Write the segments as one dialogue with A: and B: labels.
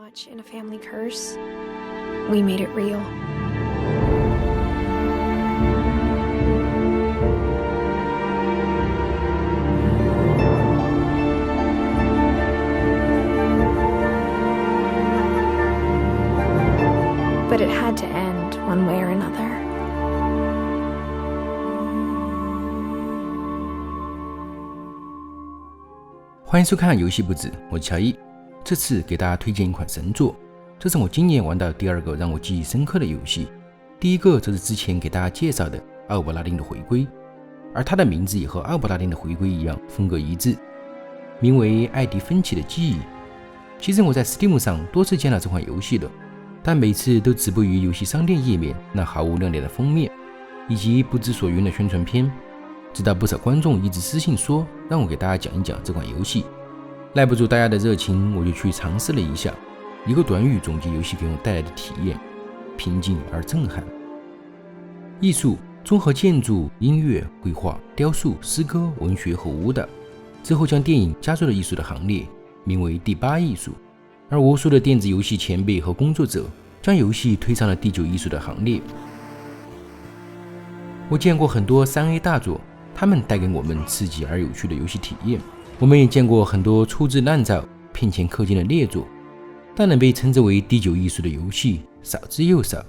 A: much in a family curse, we made it real. But it had to end one way or another.
B: 欢迎收看游戏不止，我是乔伊。这次给大家推荐一款神作，这是我今年玩到的第二个让我记忆深刻的游戏。第一个则是之前给大家介绍的奥伯拉丁的回归，而它的名字也和奥伯拉丁的回归一样，风格一致，名为艾迪芬奇的记忆。其实我在 Steam 上多次见到这款游戏了，但每次都止步于游戏商店页面那毫无亮点的封面，以及不知所云的宣传片。直到不少观众一直私信说让我给大家讲一讲这款游戏，耐不住大家的热情，我就去尝试了一下。一个短语总结游戏给我带来的体验：平静而震撼。艺术综合建筑、音乐、绘画、雕塑、诗歌、文学和舞蹈，之后将电影加入了艺术的行列，名为第8艺术。而无数的电子游戏前辈和工作者将游戏推上了第9艺术的行列。我见过很多3A 大作，他们带给我们刺激而有趣的游戏体验。我们也见过很多粗制滥造、骗钱氪金的劣作，但能被称之为第9艺术的游戏少之又少。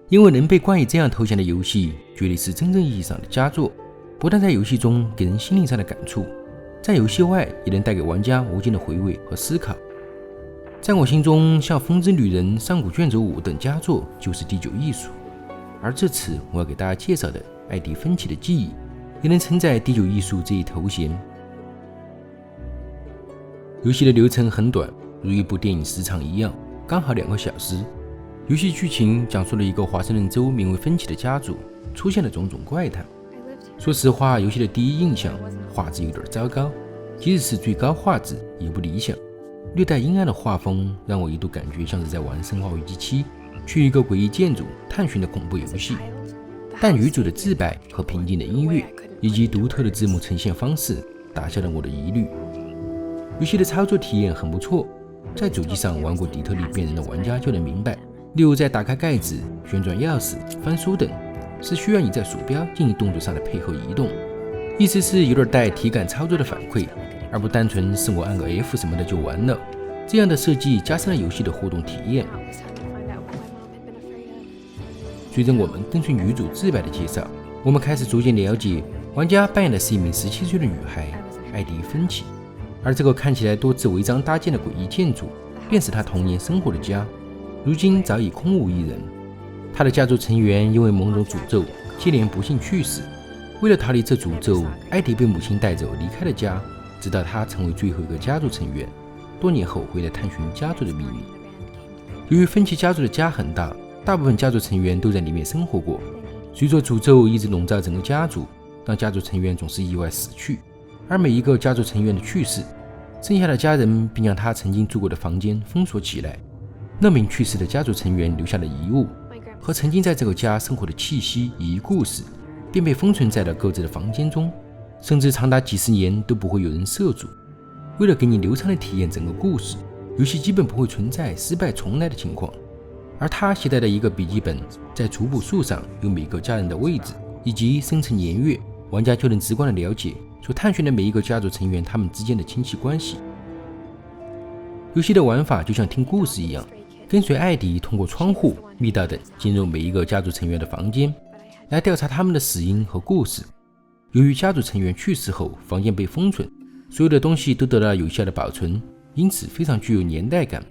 B: 因为能被冠以这样头衔的游戏，绝对是真正意义上的佳作，不但在游戏中给人心灵上的感触，在游戏外也能带给玩家无尽的回味和思考。在我心中，像《风之旅人》、《上古卷轴5》等佳作就是第9艺术，而这次我要给大家介绍的艾迪芬奇的记忆也能承载第9艺术这一头衔。游戏的流程很短，如一部电影时长一样，刚好2个小时。游戏剧情讲述了一个华盛顿州名为芬奇的家族出现了种种怪谈。说实话，游戏的第一印象，画质有点糟糕，即使是最高画质也不理想，略带阴暗的画风让我一度感觉像是在玩《生化危机7》去一个诡异建筑探寻的恐怖游戏。但女主的自白和平静的音乐以及独特的字幕呈现方式打消了我的疑虑。游戏的操作体验很不错，在主机上玩过底特律变人的玩家就能明白，例如在打开盖子、旋转钥匙、翻书等，是需要你在鼠标进行动作上的配合移动，意思是有点带体感操作的反馈，而不单纯是我按个 F 什么的就完了。这样的设计加深了游戏的互动体验。随着我们跟随女主自白的介绍，我们开始逐渐了解玩家扮演的是一名17岁的女孩艾迪芬奇，而这个看起来多次违章搭建的诡异建筑便是她童年生活的家，如今早已空无一人。她的家族成员因为某种诅咒接连不幸去世，为了逃离这诅咒，艾迪被母亲带走离开了家，直到她成为最后一个家族成员，多年后回来探寻家族的秘密。由于芬奇家族的家很大，大部分家族成员都在里面生活过，随着诅咒一直笼罩整个家族，让家族成员总是意外死去，而每一个家族成员的去世，剩下的家人并将他曾经住过的房间封锁起来。那名去世的家族成员留下的遗物和曾经在这个家生活的气息以及故事，便被封存在了各自的房间中，甚至长达几十年都不会有人涉足。为了给你流畅地体验整个故事，游戏基本不会存在失败重来的情况。而他携带的一个笔记本，在族谱树上有每个家人的位置以及生辰年月，玩家就能直观地了解所探寻的每一个家族成员他们之间的亲戚关系。游戏的玩法就像听故事一样，跟随艾迪通过窗户、密道等进入每一个家族成员的房间，来调查他们的死因和故事。由于家族成员去世后房间被封存，所有的东西都得到了有效的保存，因此非常具有年代感。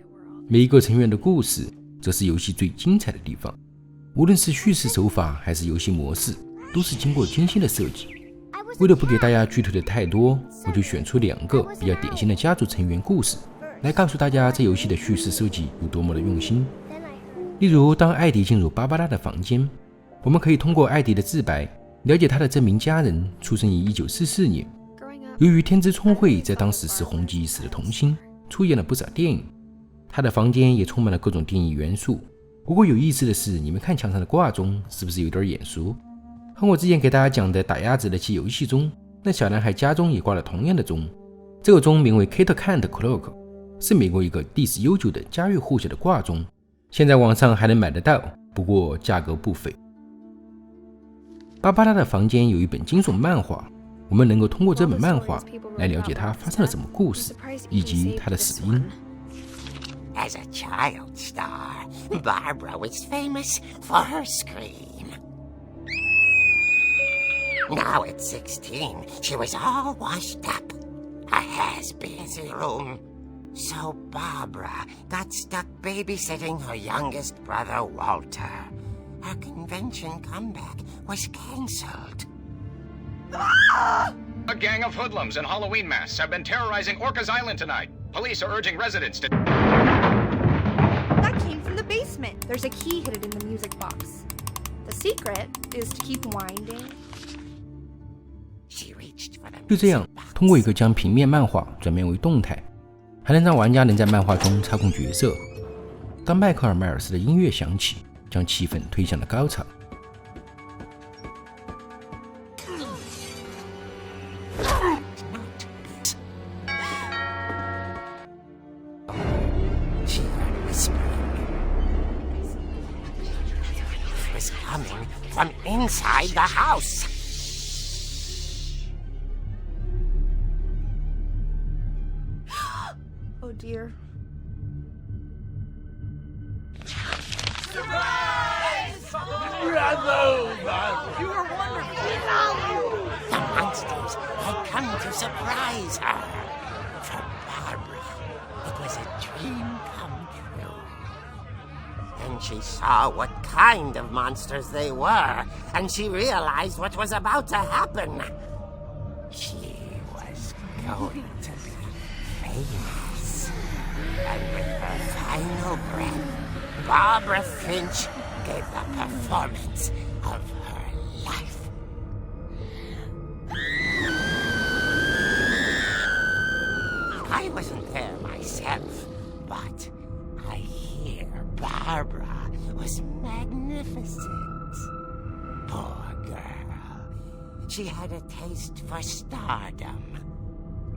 B: 每一个成员的故事则是游戏最精彩的地方，无论是叙事手法还是游戏模式，都是经过精心的设计。为了不给大家剧透的太多，我就选出2个比较典型的家族成员故事，来告诉大家这游戏的叙事设计有多么的用心。例如，当艾迪进入芭芭拉的房间，我们可以通过艾迪的自白了解他的这名家人出生于1944年。由于天之聪慧在当时是红极一时的童星，出演了不少电影，他的房间也充满了各种电影元素。不过有意思的是，你们看墙上的挂钟是不是有点眼熟？和我之前给大家讲的打鸭子的游戏中，那小男孩家中也挂了同样的钟，这个钟名为 Kit Kat Clock，是美国一个历史悠久的家喻户晓的挂钟，现在网上还能买得到，不过价格不菲。芭芭拉的房间有一本惊悚漫画，我们能够通过这本漫画来了解她发生了什么故事，以及她的死因。
C: As a child star, Barbara was famous for her scream. Now at 16, she was all washed up. A has-been room. So Barbara got stuck babysitting her youngest brother, Walter. Her convention comeback was cancelled.
D: A gang of hoodlums in Halloween masks have been terrorizing Orcas Island tonight. Police are urging residents to...
E: That came from the basement. There's a key hidden in the music box. The secret is to keep winding.
B: 就这样，通过一个将平面漫画转变为动态，还能让玩家能在漫画中操控角色。当迈克尔·迈尔斯的音乐响起，将气氛推向了高潮。
C: Was coming from inside the house.
E: Oh dear.
C: The monsters had come to surprise her. For Barbara, it was a dream come true. Then she saw what kind of monsters they were, and she realized what was about to happen. She was going to be famous. And with her final breath, Barbara Finch gave the performance of her life. I wasn't there myself, but I hear Barbara was magnificent. Poor girl. She had a taste for stardom.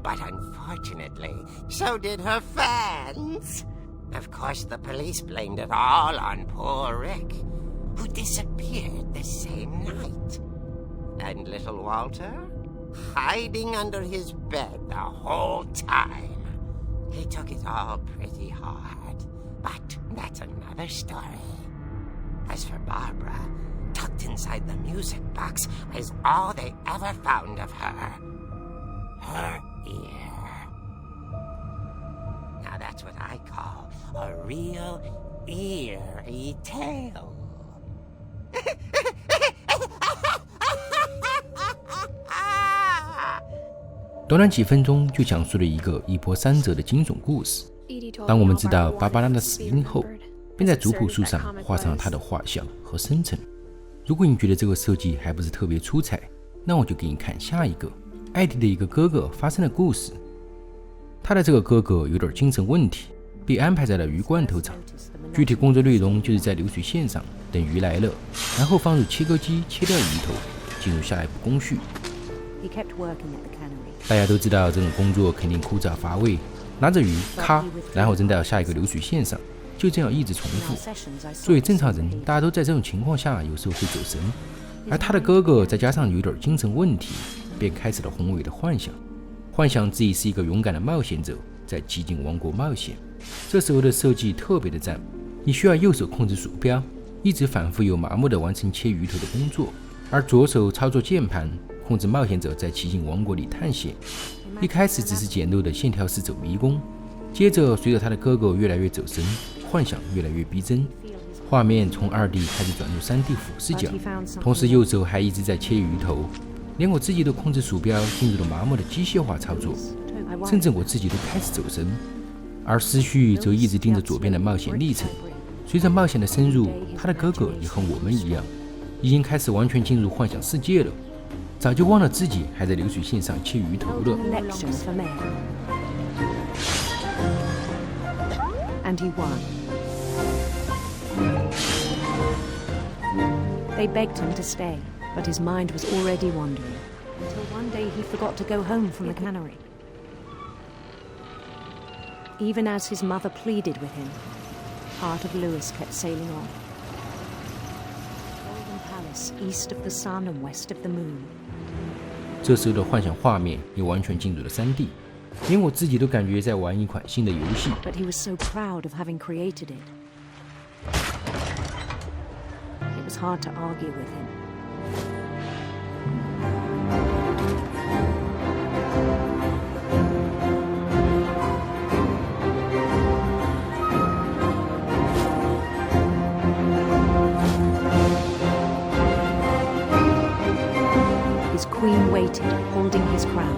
C: But unfortunately, so did her fans. Of course, the police blamed it all on poor Rick, who disappeared the same night. And little Walter? Hiding under his bed the whole time. He took it all pretty hard, but that's another story. As for Barbara, tucked inside the music box was all they ever found of her. Her ear. Now that's what I call a real eerie tale.
B: 短短几分钟就讲述了一个一波三折的惊悚故事。当我们知道芭芭拉的死因后，便在族谱书上画上了她的画像和生辰。如果你觉得这个设计还不是特别出彩，那我就给你看下一个。艾迪的一个哥哥发生的故事。他的这个哥哥有点精神问题，被安排在了鱼罐头厂。具体工作内容就是在流水线上等鱼来了，然后放入切割机切掉鱼头，进入下一步工序。大家都知道这种工作肯定枯燥乏味，拿着鱼咔，然后扔到下一个流水线上，就这样一直重复。作为正常人，大家都在这种情况下有时候会走神，而他的哥哥再加上有点精神问题，便开始了宏伟的幻想，幻想自己是一个勇敢的冒险者，在寂静王国冒险。这时候的设计特别的赞，你需要右手控制鼠标，一直反复又麻木地完成切鱼头的工作，而左手操作键盘，控制冒险者在寂静王国里探险。一开始只是简陋的线条式走迷宫，接着随着他的哥哥越来越走神，幻想越来越逼真，画面从 2D 开始转入 3D 俯视角，同时右手还一直在切鱼头，连我自己都控制鼠标进入了麻木的机械化操作，甚至我自己都开始走神，而思绪则一直盯着左边的冒险历程。随着冒险的深入，他的哥哥也和我们一样，已经开始完全进入幻想世界了，早就忘了自己还在流水线上切鱼头了。
F: And he won. They begged him to stay, but his mind was already wandering, until one day he forgot to go home from the cannery. even as his mother pleaded with him, heart of Lewis kept sailing on. Golden Palace, east of the sun and west of the moon.
B: 这时候的幻想画面也完全进入了3D，连我自己都感觉在玩一款新的游戏。
F: But he was so proud of having created it. It was hard to argue with him. His queen waited, holding his crown.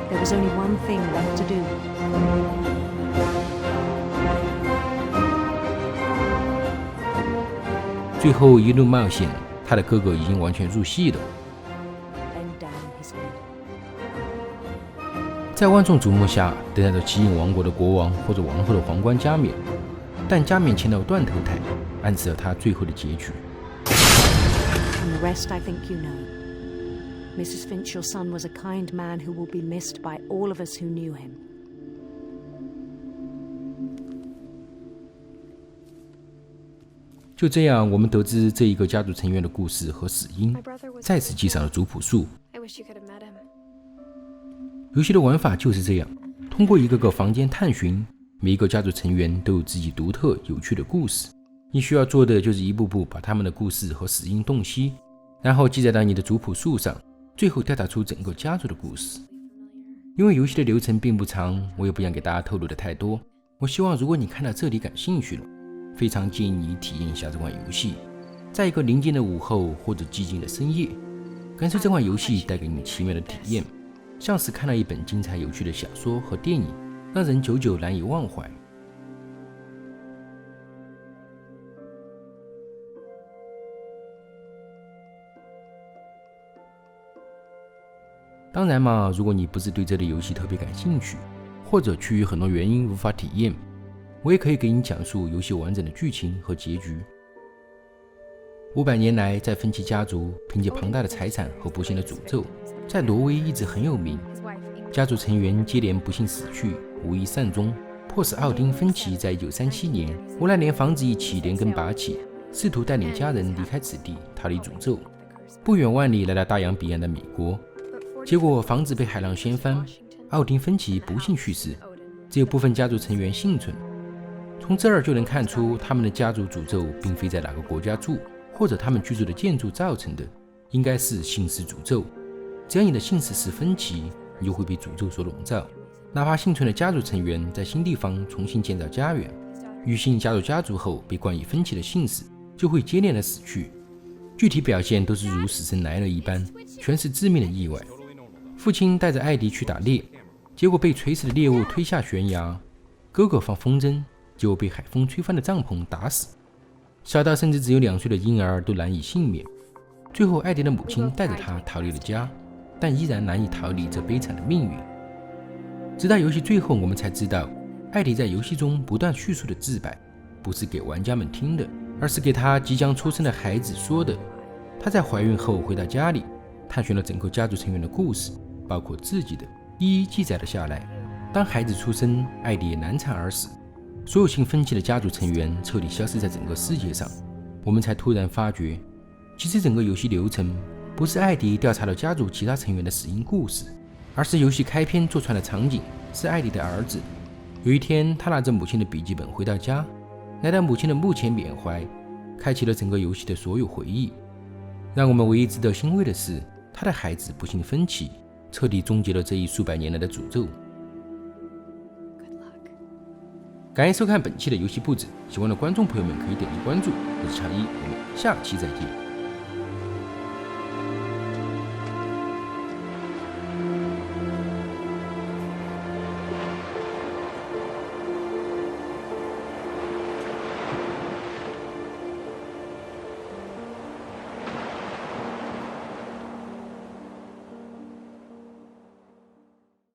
F: There was only one thing left to do.
B: 最后一路冒险，他的哥哥已经完全入戏了。
F: Bend down his head.
B: 在万众瞩目下，等待着奇影王国的国王或者王后的皇冠加冕，但加冕前的断头台暗示了他最后的结局。
F: And the rest I think you know. Mrs. Finch, your son was a kind man who will be missed by all of us who knew him.
B: 就这样，我们得知这一个家族成员的故事和死因，
A: My brother was
B: 再次记上了族谱树。
A: I wish you could have met him.
B: 游戏的玩法就是这样，通过一个个房间探寻，每一个家族成员都有自己独特有趣的故事。你需要做的就是一步步把他们的故事和死因洞悉，然后记载到你的族谱树上，最后调查出整个家族的故事。因为游戏的流程并不长，我也不想给大家透露的太多。我希望如果你看到这里感兴趣了，非常建议你体验一下这款游戏，在一个宁静的午后或者寂静的深夜，感受这款游戏带给你奇妙的体验，像是看到一本精彩有趣的小说和电影，让人久久难以忘怀。当然嘛，如果你不是对这类游戏特别感兴趣，或者出于很多原因无法体验，我也可以给你讲述游戏完整的剧情和结局。500年来，在芬奇家族凭借庞大的财产和不幸的诅咒，在挪威一直很有名。家族成员接连不幸死去，无一善终，迫使奥丁·芬奇在1937年无奈连房子一起连根拔起，试图带领家人离开此地，逃离诅咒，不远万里来到大洋彼岸的美国。结果房子被海浪掀翻，奥丁·芬奇不幸去世，只有部分家族成员幸存。从这儿就能看出，他们的家族诅咒并非在哪个国家住，或者他们居住的建筑造成的，应该是姓氏诅咒。只要你的姓氏是芬奇，你就会被诅咒所笼罩。哪怕幸存的家族成员在新地方重新建造家园，女性加入家族后被冠以芬奇的姓氏，就会接连的死去。具体表现都是如死神来了一般，全是致命的意外。父亲带着艾迪去打猎，结果被垂死的猎物推下悬崖；哥哥放风筝，结果被海风吹翻的帐篷打死。小到甚至只有2岁的婴儿都难以幸免。最后，艾迪的母亲带着他逃离了家，但依然难以逃离这悲惨的命运。直到游戏最后，我们才知道，艾迪在游戏中不断叙述的自白，不是给玩家们听的，而是给他即将出生的孩子说的。他在怀孕后回到家里，探寻了整个家族成员的故事，包括自己的，一一记载了下来。当孩子出生，艾迪也难产而死，所有姓芬奇的家族成员彻底消失在整个世界上。我们才突然发觉，其实整个游戏流程不是艾迪调查了家族其他成员的死因故事，而是游戏开篇做出来的场景是艾迪的儿子。有一天，他拿着母亲的笔记本回到家，来到母亲的墓前缅怀，开启了整个游戏的所有回忆。让我们唯一值得欣慰的是，他的孩子不幸芬奇彻底终结了这一数百年来的诅咒。感谢收看本期的游戏布置，喜欢的观众朋友们可以点击关注。我是乔伊，我们下期再见。